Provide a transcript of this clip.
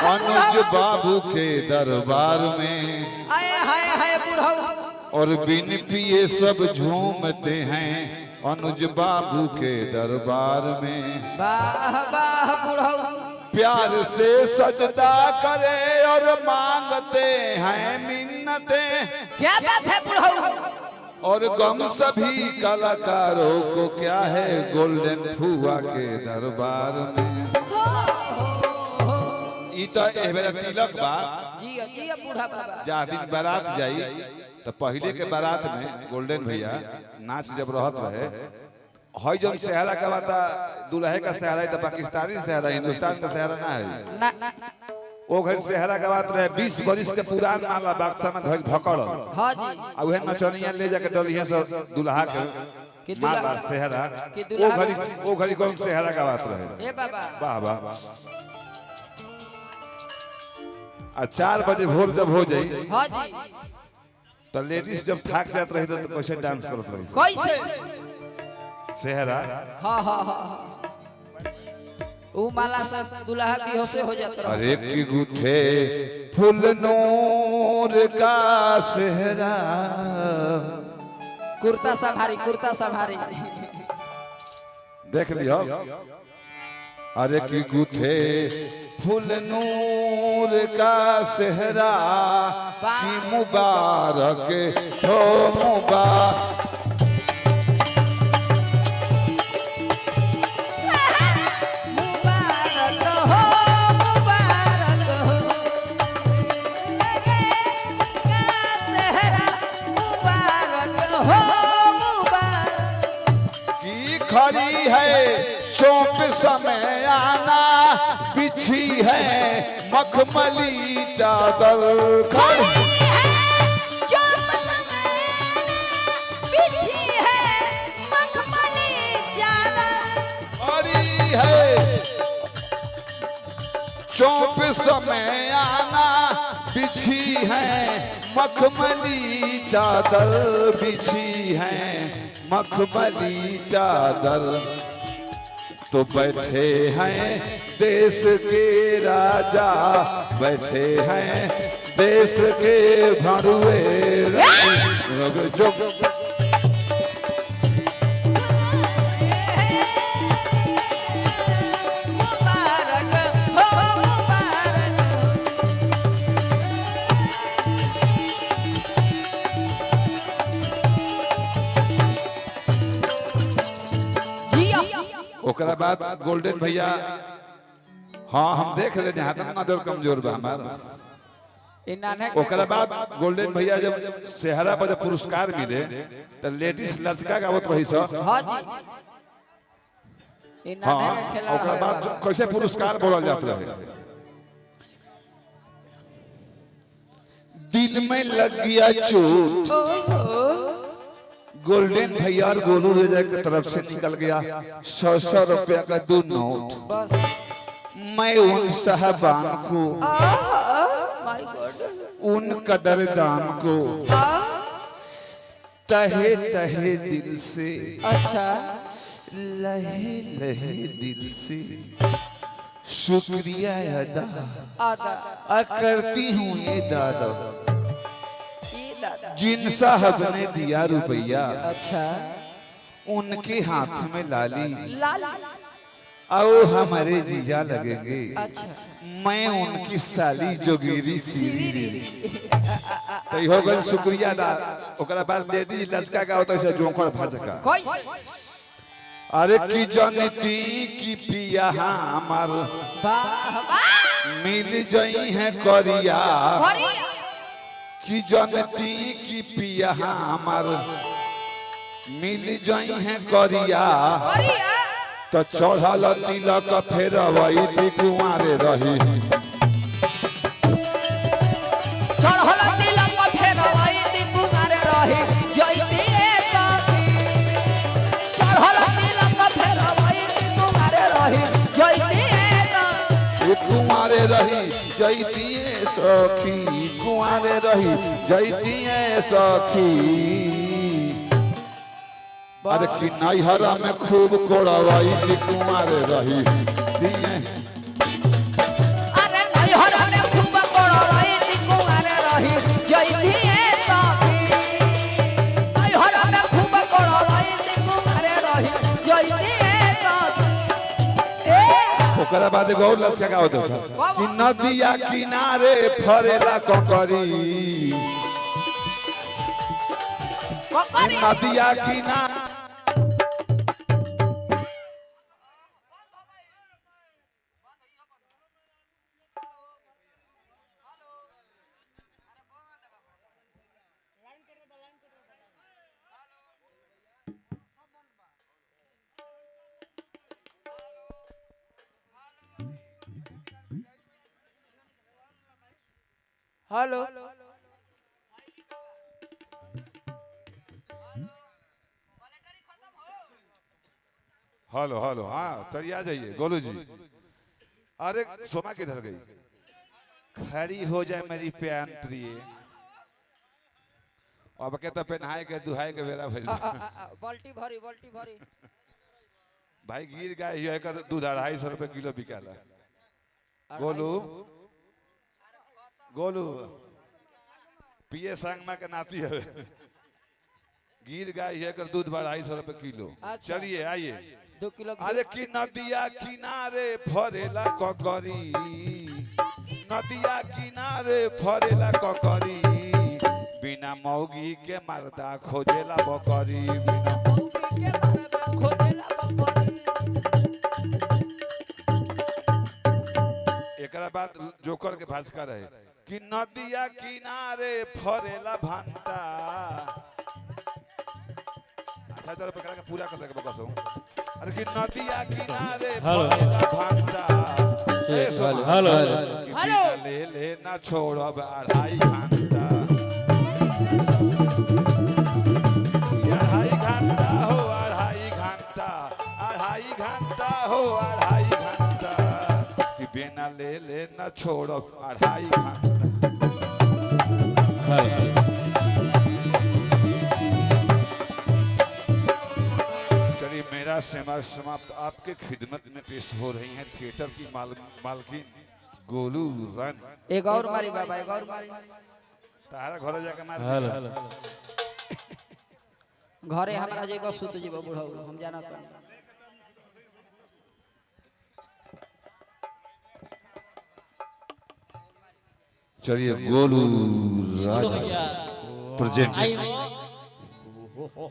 अनुज बाबू के दरबार में हाय बुढ़ऊ और बिन पिए सब झूमते हैं अनुज बाबू के दरबार में। वाह वाह बुढ़ऊ प्यार से सजदा करे और मांगते हैं मिन्नते। क्या बात है बुढ़ऊ। और गम सभी कलाकारों को क्या है गोल्डन फुआ के दरबार में। इता एबेरा तिलक बा जी बूढ़ा बाबा जा दिन बारात जाई तो पहले के बारात में गोल्डन भैया नाच जब रहत रहे हई जन सेहरा का बाता दुल्हे का सेहरा तो पाकिस्तानी सेहरा हिंदुस्तान का सेहरा ना है ना ओ घर सेहरा का बात रहे 20 बरिस के पुरान माला बक्सा में धइल भकड़। हां जी आ उहे नचनिया ले जाके डलिए सब दुल्हा के माला सेहरा ओ घड़ी कौन सेहरा का बात रहे ए बाबा वाह वाह। आ 4 बजे भोर जब हो जाई हां जी तो लेडीज जब थाक जात रही तो कैसे डांस करत रही कैसे सेहरा। हाँ वो माला से दुल्हा बेहोश हो जाता है। अरे की गुथे फुल नूर का सेहरा कुर्ता सा भारी देख लियो। अरे की गुथे फुल नूर का सेहरा की मुबारक हो मुबारक। खड़ी है चौप समय आना बिछी है मखमली चादर। खड़ी है चौप समय आना बिछी है मखमली चादर बिछी है मखमली चादर। तो बैठे हैं देश के राजा बैठे हैं देश के भरुए जो ओकरा बाद गोल्डन भैया। हाँ हम देख ले ना देर कमजोर बा हमारा। ओकरा बाद गोल्डन भैया जब सेहरा पर जब पुरस्कार मिले तो लेडीज लचका गावत रही सब। हाँ ओकरा बाद कैसे पुरस्कार बोलल जात रहे। दिल में लग गया चोट गोल्डन भैया और गोलू रेजा की तरफ से निकल गया 100 रुपया का 2 नोट। मैं उन साहबान को उन कदरदान को तहे तहे दिल से अच्छा लहे लहे दिल से शुक्रिया अदा करती हूँ ये दादा जिन साहब ने दिया रुपया। अच्छा उनके हाथ में लाली लाल आओ हमारे जीजा लगेंगे। अच्छा मैं उनकी साली जोगिरी सीरी तो हो गल शुक्रिया दा। ओकरा बाद लेडीज लचका का होता है जोखड़ भाजका। अरे की जनती की पिया हमार मिल जई है करिया की जनती की पिया हमार मिल जई है करिया। तो चढ़ल तिलक फेर वही कुआरे रही चढ़ल तिलक फेर वही कुआरे रही जइती सखी। चढ़ल तिलक फेर वही कुआरे रही जइती कुआरे रही जइती सखी कुआरे रही जइती सखी। अरे कि नैहरा में खूब कोड़वाई की कुआरे रही। अरे नैहरा ओकरा बाद एगो और लड़का का होता था कि नदिया किनारे फरेला ककरी नदिया किनारे हेलो हेलो हेलो हाँ तरी आ जाइए गोलू जी। अरे सोमा किधर गई? खड़ी हो जाए मेरी प्यान प्रिय। अब के तो पहनाए के दुहाए के बेरा भइल बाल्टी भरी भाई गिर गए ये कर दूध 250 रुपए किलो बिकाला। गोलू गोलू पिए संगमा के नाती है गिर गाय है कर दूध 250 रुपए किलो। चलिए आइए 2 किलो अरे कि नदिया किनारे फरेला ककरी नदिया किनारे फरेला ककरी बिना मौगी के मर्दा खोजेला बकरी बिना मौगी के मर्दा खोजेला बकरी। एकरा बाद जोकर के भास्कर है कि नदिया किनारे फरेला भांटा। अच्छा तरह पे का पूरा कर सके बकसो। अरे कि नदिया किनारे फरेला भांटा। हेलो हेलो ले ले ना छोड़ब 2.5 घंटा 2.5 घंटा हो 2.5 घंटा 2.5 घंटा हो 2.5 घंटा कि बिना ले ले ना छोड़ब 2.5 घंटा। चलिए मेरा समय समाप्त आपके खिदमत में पेश हो रही हैं थिएटर की मालकिन गोलू रानी। एक और मारी बाबा एक और मारी तारा घर जाके मार घरे हमरा जे को सुत जीव बुढ़ऊ हम जाना तो चलिए गोलू राजा प्रेजेंट